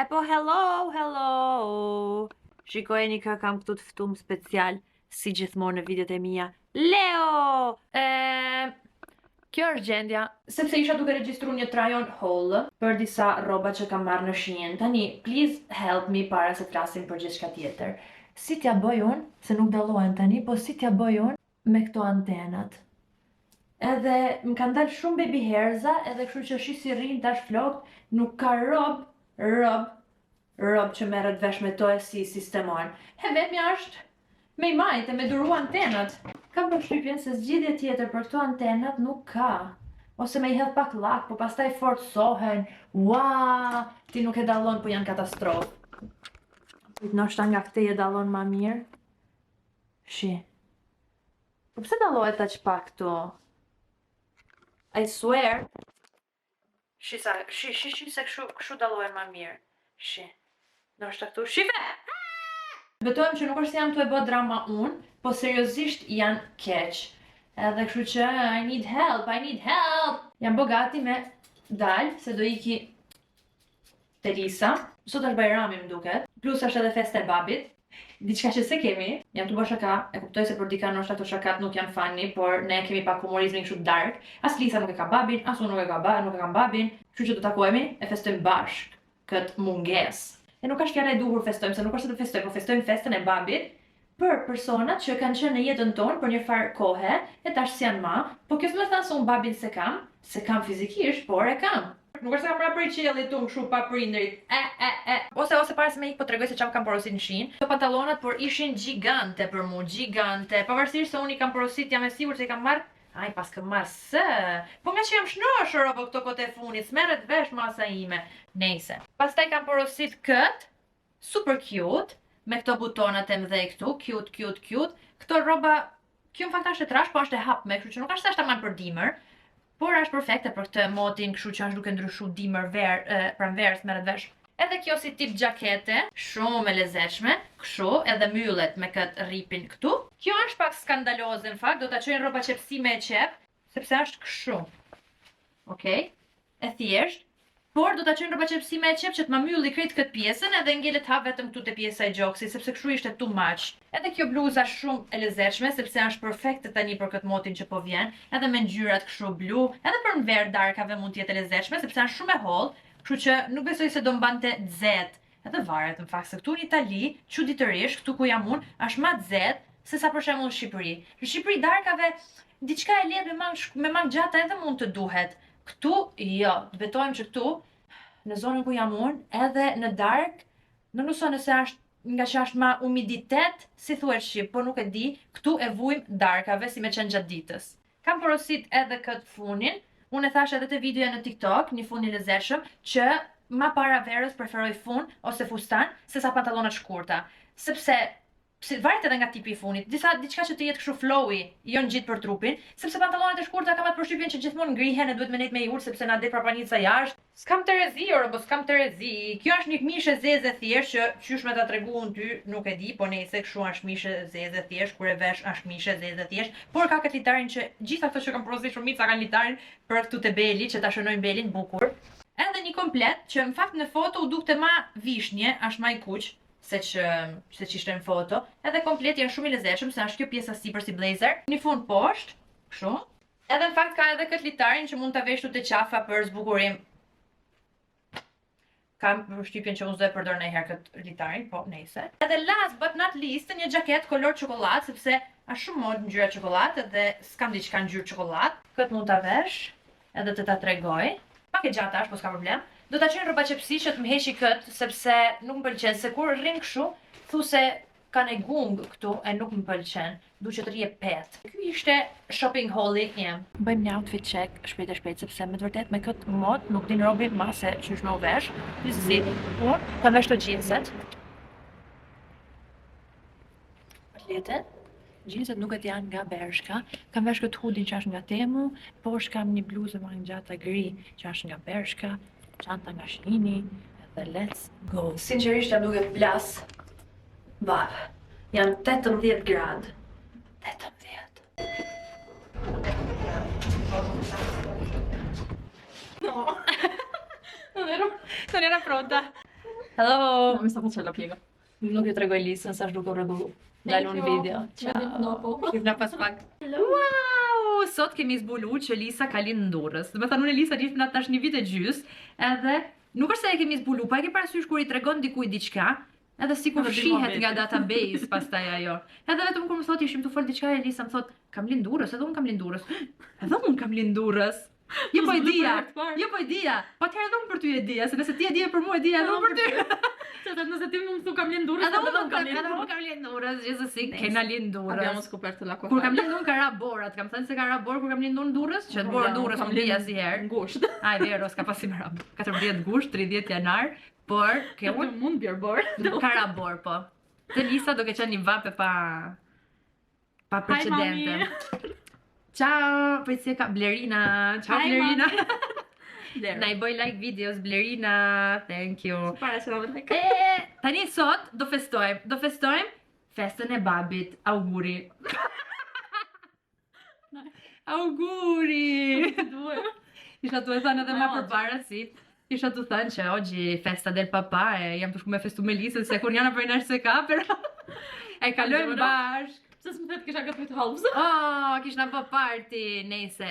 E po, hello! Shikojeni kë kam këtu të ftuar special, si gjithmonë në videot e mia. Leo! Kjo është gjendja, sepse isha duke regjistruar një try on haul për disa rroba që kam marrë në Shein. Tani, please help me para se flasim për gjithçka tjetër. Si t'ja bëj unë, se nuk dallohen tani, po si t'ja bëj unë me këto antenat. Edhe më kanë dalë shumë baby hairza, edhe kështu që shi si rrin tash flokt, nuk ka rob që merret vesh me to e si sistemojnë. He vetmja është me i majtë e me duru antenat. Kam përshtypjen se zgjidhje tjetër për këto antenat nuk ka. Ose me i hedh pak lak, po pastaj forcohen. Ua, ti nuk e dallon, po janë katastrofë. Ndoshta nga këtë e dallon ma mirë. Shi. Po pse dallohet aq pak këtu? I swear. Shi se kështu dallohen ma mirë. Shi. Ndoshta këtu. Shive! Betohem që nuk është se jam të e bë drama unë, po seriozisht janë keq. Edhe kështu që I need help! Jam bë gati me dalë, se do iki Teresa. Sot është Bajrami më duket, plus është edhe festa e babit. Diçka që se kemi, jam të bë shaka, e kuptoj se për dika ndoshta këto shakat nuk janë funny, por ne kemi pak humorizmin kështu dark. As Lisa nuk e ka babin, as unë nuk e kam babin, kështu që do takohemi e festojmë bashk këtë mungesë. E nuk është fjala e duhur festojmë, se nuk është se të festojmë, po festojmë festën e babit për personat që kanë qenë në jetën tonë për një farë kohe, e tash si janë ma, po kjo s'më thënë se unë babin se kam fizikisht, por e kam. Nuk është se kam pra për i qelit unë kështu pa prindrit. Ose para se me ik po tregoj se çam kam porosit në Shein. Këto pantallonat por ishin gjigante për mua, gjigante. Pavarësisht se unë i kam porosit, jam e sigurt se i kam marrë. Aj, pas këm marrë së. Po nga që jam shnoshër apo këto kote funit, s'merret vesh masa ime. Nejse. Pastaj kam porosit kët, super cute, me këto butonat e mdhej këtu, cute. Këto rroba, kjo në fakt është e trash, po është e hapme, kështu që nuk është se është aman për dimër. Por është perfekte për këtë motin, kështu që është duke ndryshu dimër pranverës merret vesh. Edhe kjo si tip gjakete, shumë e lezetshme, kështu, edhe myllet me këtë ripin këtu. Kjo është pak skandaloze në fakt, do ta çojnë rroba qepësime e qep, sepse është kështu. Okej? E thjesht, por do ta çojnë rroba qepësime e qep që të ma mylli krejt këtë pjesën edhe ngelet ha vetëm këtu te pjesa e gjoksit, sepse kështu ishte too much. Edhe kjo bluza shumë e lezetshme, sepse është perfekte tani për këtë motin që po vjen, edhe me ngjyrat kështu blu, edhe për nverë darkave mund të jetë e lezetshme, sepse është shumë e hollë, kështu që nuk besoj se do mbante xet. Edhe varet në fakt se këtu në Itali, çuditërisht këtu ku jam unë, është më xet se sa për shembull në Shqipëri. Në Shqipëri darkave diçka e lehtë me mang gjata edhe mund të duhet. Këtu, jo, të betojmë që këtu, në zonën ku jam unë, edhe në dark, nuk so nëse është nga që është ma humiditet, si thuhet shqip, po nuk e di, këtu e vujmë darkave si me qenë gjatë ditës. Kam porosit edhe këtë funin, unë e thash edhe të videoja në TikTok, një fun i lezetshëm, që ma para verës preferoj fun ose fustan, se sa pantallonat shkurta. Sepse varet edhe nga tipi i funit, diçka që të jetë kështu flowy, jo ngjit për trupin, sepse pantallonat e shkurta kam atë përshtypjen që gjithmonë ngrihen e duhet me nejt me i urt sepse na det prapanica jashtë. S'kam Terezi, po s'kam Terezi. Kjo është një këmishë zeze thjesht që qysh me ta treguan ty, nuk e di, po nejse kështu është mishë zeze thjesht, kur e vesh është mishë zeze thjesht, por ka këtë litarin që gjithë ato që kam porosit shumica kanë litarin për këtu te beli, që ta shënojnë belin bukur. Edhe një komplet që në fakt në foto u dukte ma vishnje, është ma i kuq. Se që ishte në foto, edhe komplet janë shumë i lezetshëm, se është kjo pjesa sipër si blazer, një fund poshtë, kështu. Edhe në fakt ka edhe këtë litarin që mund ta veshtu te qafa për zbukurim. Kam përshtypjen që unë s'do e përdor ndonjëherë këtë litarin, po nejse. Edhe last but not least, një xhaket kolor çokoladë, sepse është shumë mod ngjyra çokoladë dhe s'kam diçka ngjyrë çokoladë. Këtë mund ta vesh, edhe të ta tregoj. Pak e gjata është, po s'ka problem. Do ta çojnë rroba qepësi që të më heqi këtë, sepse nuk më pëlqen, se kur rrin kështu, thu se kanë e gung këtu e nuk më pëlqen, du që të rije pet. Ky ishte shopping haul-i im. Bëjmë një outfit check shpejt, sepse me të vërtet me këtë mod nuk din robi ma se qysh me u vesh. Disi, unë kam vesh të jeanset. Patjetër. Jeanset nuk e janë nga Bershka, kam vesh këtë hoodin që është nga Temu, poshtë kam një bluzë më ngjata gri që është nga Bershka, çanta nga Sheini, dhe let's go. Sinqerisht jam duke plas. Vap. Janë 18 gradë. 18. No. Non era pronta. Hello! Mi sta facendo la piega. Nuk ju tregoj Lisën sa shduke u rregullu. Dalun në video. Ciao. Shifna pas pak. Wow! Sot kemi zbulu që Lisa ka lind në Durrës. Do të thonë unë Lisa gjithë tash një vit e gjys, edhe nuk është se e kemi zbulu, pa e ke parasysh kur i tregon dikujt diçka, edhe sikur fshihet nga database pastaj ajo. Edhe vetëm kur më thotë ishim të fol diçka e Lisa më thotë kam lind në Durrës, edhe unë kam lind në Durrës. Edhe unë kam lind në Durrës. Jo po e dija. Jo po e dija. Po atëherë edhe unë për ty e dija, se nëse ti e dije për mua, e dija edhe unë për ty. Cioè, nëse ti më thu kam lind në Durrës, edhe unë kam lind në Durrës, gjithsesi kena lind në Durrës. Abbiamo scoperto l'acqua. Kur kam lind unë ka ra borat, kam thënë se ka ra bor kur kam lind unë në Durrës, që të borë Durrës kam lind asnjëherë. Ngusht. Ai vero, s'ka pasi më rab. 14 gusht, 30 janar, por ke unë mund bjer bor. ka ra bor po. Te Lisa do ke qenë një vape pa precedente. Ciao, prej si ka Blerina. Ciao Blerina. Na I bëj like videos Blerina. Thank you. Para se na like. Tani sot do festojmë festën e babit. Auguri. Auguri. Isha tu e thënë edhe ma përpara si. Isha tu thënë që oggi festa del papà e jam të shku me festu me Lisën se kur njana për nash se ka, pero e kalojmë bashk. Se s'më thëtë kisha gëtë të halvës. Kishna bë party, nejse.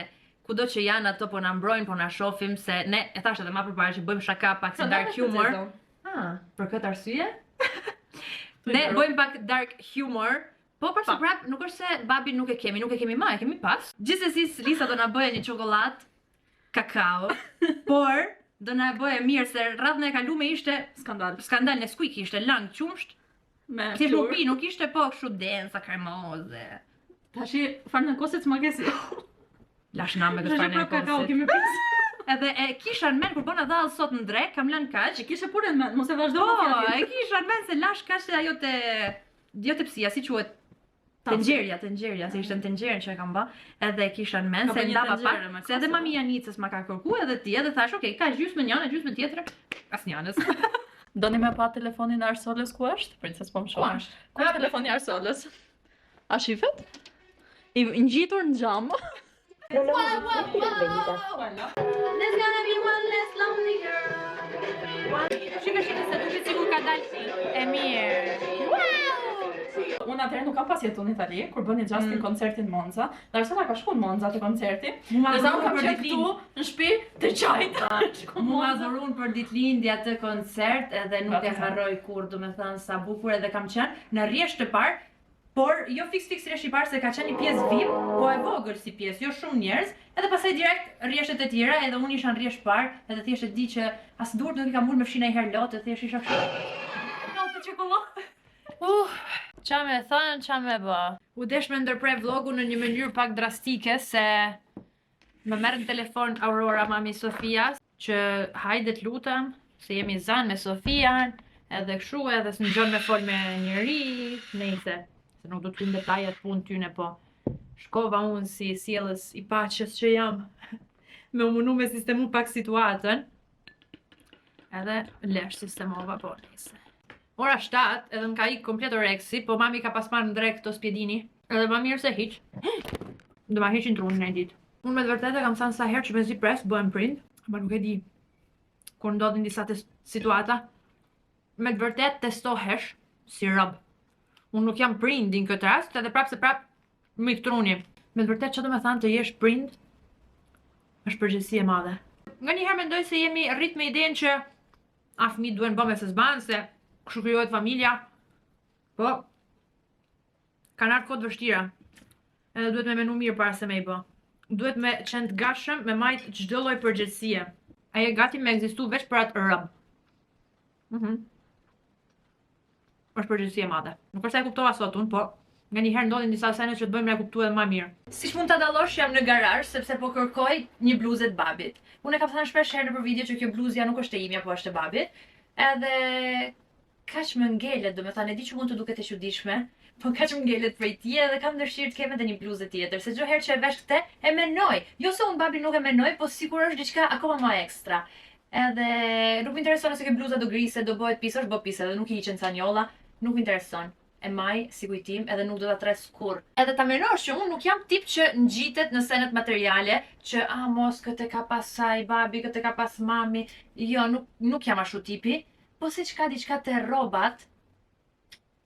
Kudo që janë ato po na mbrojnë, po na shohim se ne e thash edhe më përpara që bëjmë shaka pak si dark humor. Për këtë arsye? Ne bëjmë pak dark humor. Po përse prap nuk është se babi nuk e kemi më, e kemi pas. Gjithsesi Lisa do na bëje një çokoladë kakao, por do na bëje mirë se radhën e kalume ishte skandal në skuik ishte lang qumsht. Ti nuk ishte po kështu densa kremoze. Tashi farë në kosit s'ma kesi. Lash na me këtë farë në kosit. Edhe e kisha në men kur bona dhall sot në drek, kam lënë kaq. E kishe pure në men, mos e vazhdo më fjalën. Po, e kisha në men se lash kaq se ajo jo te psia, si quhet? Tenxherja, se ishte në tenxherën që e kam bë. Edhe e kisha në men se ndava pak, se edhe mami Janicës ma ka kërkuar edhe ti, edhe thash, "Okay, ka gjysmën njëra, gjysmën tjetër." Asnjënës. Doni me pa telefonin e Arsolës ku është? Princes po më shoh. Ku është telefoni i Arsolës? A shifet? I ngjitur në xham. There's gonna be one less lonely girl. Shikoj se duket sikur ka dalë e mirë. Unë atëherë nuk kam pas jetu në Itali, kur bëni Justin koncertin në Monza. Dhe Arsola ka shku në Monza të koncerti. Dhe za unë kam qenë këtu në shtëpi të qajt. Mua dhurun për ditëlindje atë koncert edhe nuk e harroj kur, do me thënë sa bukur edhe kam qenë në rresht të parë, por jo fiks rresht i parë se ka qenë një pjesë VIP, po e vogël si pjesë, jo shumë njerëz, edhe pastaj direkt rreshtet e tjera, edhe unë isha në rresht parë, edhe thjesht e di që as durt nuk I kam ulë me fshin ai herë lotë, thjesht isha kështu. No, të çokoladë. Qa me thënë, qa me bë? U desh me ndërprej vlogu në një mënyrë pak drastike se më merr në telefon Aurora mami Sofias që hajde të lutem se jemi zanë me Sofian edhe kështu edhe s'në gjon me fol me njëri, nejse, se nuk do të hyjmë detajet punë tyne, po shkova unë si sjellës I paqes që jam me u munu me sistemu pak situatën edhe lesh sistemova po nejse. Ora 7, edhe më ka ikë komplet oreksi, po mami ka pas marrë në drek këto spjedini. Edhe ma mirë se hiq. Do ma hiqin trunin e ditë. Unë me të vërtetë kam thënë sa herë që me zi pres, bëhem prind, ma nuk e di. Kur ndodhin disa situata, me të vërtetë testohesh si rob. Unë nuk jam prindin këtë rast, edhe prap se prap më ikë truni. Me të vërtetë që do me thënë të jesh prind, është përgjegjësi e madhe. Nga njëherë mendoj se jemi rrit me idenë që a fëmijët duhen bë me se s'ban, se kështu krijohet familja, po kanë ardhur kohë të vështira. Edhe duhet me menu mirë para se me I bë. Duhet me qenë të gatshëm me majt çdo lloj përgjegjësie. Ai e gati me ekzistu veç për atë rob. Është përgjegjësi e madhe. Nuk është se e kuptova sot unë, po nga njëherë ndodhin disa sene që të bëjmë me e kuptu edhe më mirë. Siç mund ta dallosh jam në garazh sepse po kërkoj një bluzë të babit. Unë e kam thënë shpesh herë nëpër video që kjo bluzja nuk është e imja, po është e babit. Edhe kaq më ngelet, do me thënë, e di që mund të duket e çuditshme, po kaq më ngelet prej tij edhe kam dëshirë të kem edhe një bluzë tjetër, se çdo herë që e vesh këtë e menoj. Jo se unë babi nuk e menoj, po sikur është diçka akoma më ekstra. Edhe nuk më intereson nëse kjo bluza do grise, do bëhet pisë, është bë pisë, edhe nuk I hiqen ca njolla, nuk më intereson. E maj si kujtim edhe nuk do ta tres kurr. Edhe ta menosh që unë nuk jam tip që ngjitet në senet materiale, që mos këtë ka pas saj babi, këtë ka pas mami. Jo, nuk jam ashtu tipi. po si që ka diçka të rrobat,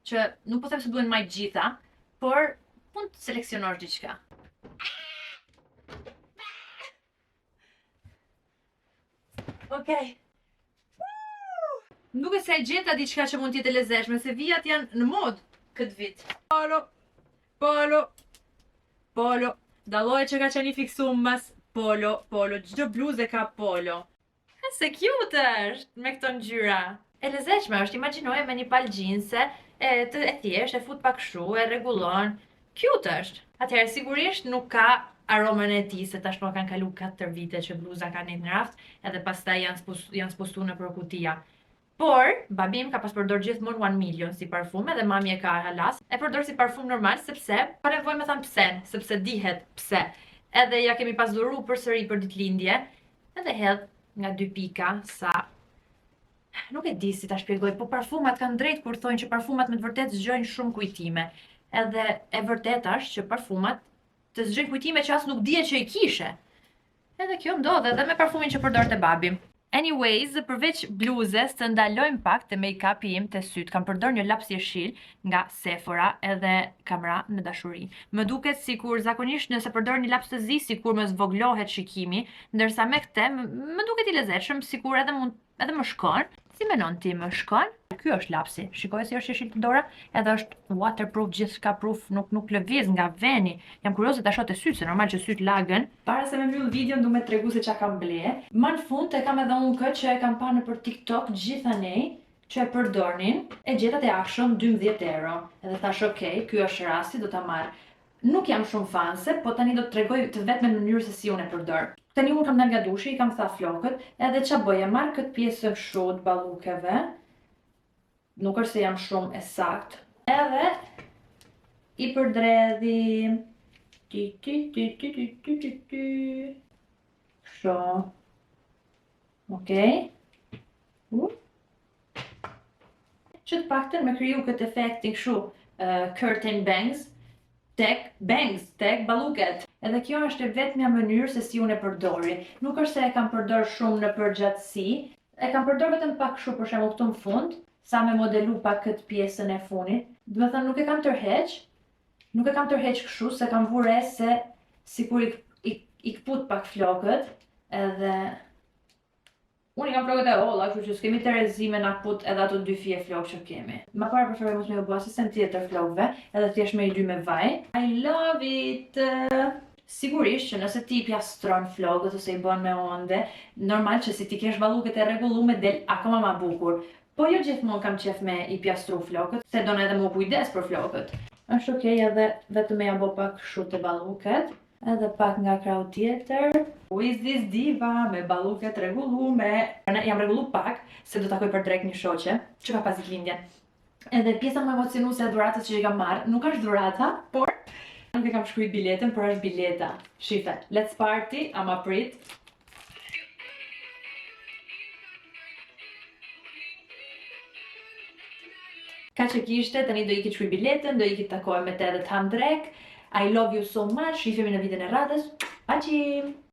që nuk po them se duhen maj gjitha, por mund të seleksionosh diçka. Okej. Nuk e se e gjeta diçka që mund t'jetë e lezetshme, se vijat janë në mod këtë vit. Polo. Dallohet që ka qenë i fiksum mas polo. Çdo bluzë ka polo. Se cute është me këto ngjyra. E lezetshme është, imagjinoje me një palë gjinse, e thjesht, e fut pak kështu, e rregullon. Cute është. Atëherë sigurisht nuk ka aromën e tij, se tashmë kanë kalu 4 vite që bluza ka një nraft, edhe pastaj janë spostuar nëpër kutia. Por, babim ka pas përdor gjithmonë 1 Million si parfum, edhe mami e ka halas. E përdor si parfum normal, sepse, pa nevojë me thënë pse, sepse dihet pse. Edhe ja kemi pas dhuru përsëri për ditëlindje, edhe hedh nga 2 pika sa... Nuk e di si ta shpjegoj, po parfumat kanë drejt kur thonë që parfumat me të vërtet zgjojnë shumë kujtime. Edhe e vërtet është që parfumat të zgjojnë kujtime që as nuk dije që i kishe. Edhe kjo ndodhe edhe me parfumin që përdorte babim. Anyways, përveç bluzës të ndalojmë pak të make-upi im të syt, kam përdor një laps jeshil nga Sephora edhe kam ra në dashuri. Më duket sikur zakonisht nëse përdor një laps të zi, sikur më zvoglohet shikimi, ndërsa me këtë më duket i lezetshëm, sikur edhe më shkon. Si menon ti, më shkon? Ky është lapsi. Shikoj si është jeshil të dora, edhe është waterproof, gjithçka proof, nuk lëviz nga veni. Jam kurioze ta shoh te syt, se normal që syt lagën. Para se me mbyll videon, du me tregu se çka kam ble. Më në fund e kam edhe unë këtë që e kam pa nëpër TikTok gjithanej, që e përdornin, e gjeta te Action 12 euro. Edhe thash okay, ky është rasti, do ta marr. Nuk jam shumë fanse, po tani do të tregoj të vetme në mënyrë se si unë e përdor. Tani unë kam dalë nga dushi, i kam tha flokët, edhe qa bëj, e marr këtë pjesë kështu të ballukeve. Nuk është se jam shumë e sakt. Edhe i përdredhi. Kështu. Okej. Që të paktën me kriju këtë efektin kështu curtain bangs, tek balluket. Edhe kjo është e vetmja mënyrë se si unë e përdori. Nuk është se e kam përdor shumë në përgjithësi, e kam përdor vetëm pak kështu për shembull këtu në fund, sa me modelu pak këtë pjesën e funit. Do të thënë nuk e kam tërheq kështu, se kam vure se sikur i kput pak flokët, edhe unë i kam flokët e olla, kështu që s'kemi terezime na kput edhe ato 2 fije flokë që kemi. Ma parë preferoj mos me u bua sistem tjetër flokëve, edhe thjesht me i 2 me vaj. I love it! Sigurisht që nëse ti pjastron flokët ose i bën me onde, normal që si ti kesh balluket e rregullume del akoma ma bukur. Po jo gjithmonë kam qef me i pjastru flokët, se do në edhe mu kujdes për flokët. Është okej, edhe vetëm me ja bo pak kështu të balluket, edhe pak nga krau tjetër. Who is this diva me balluket rregullume? Jam rregullu pak, se do takoj për drek një shoqe, që ka pas ditëlindjen. Edhe pjesa më emocionuese e dhuratës që i kam marrë, nuk është dhurata, por nuk e kam shkruajt biletën, por është bileta. Shife, let's party, ama prit. Ka që kishte, tani do i ki shkruaj biletën, do i ki takoj me te edhe të ham drek. I love you so much, shifemi në videon e radhës. Paqim!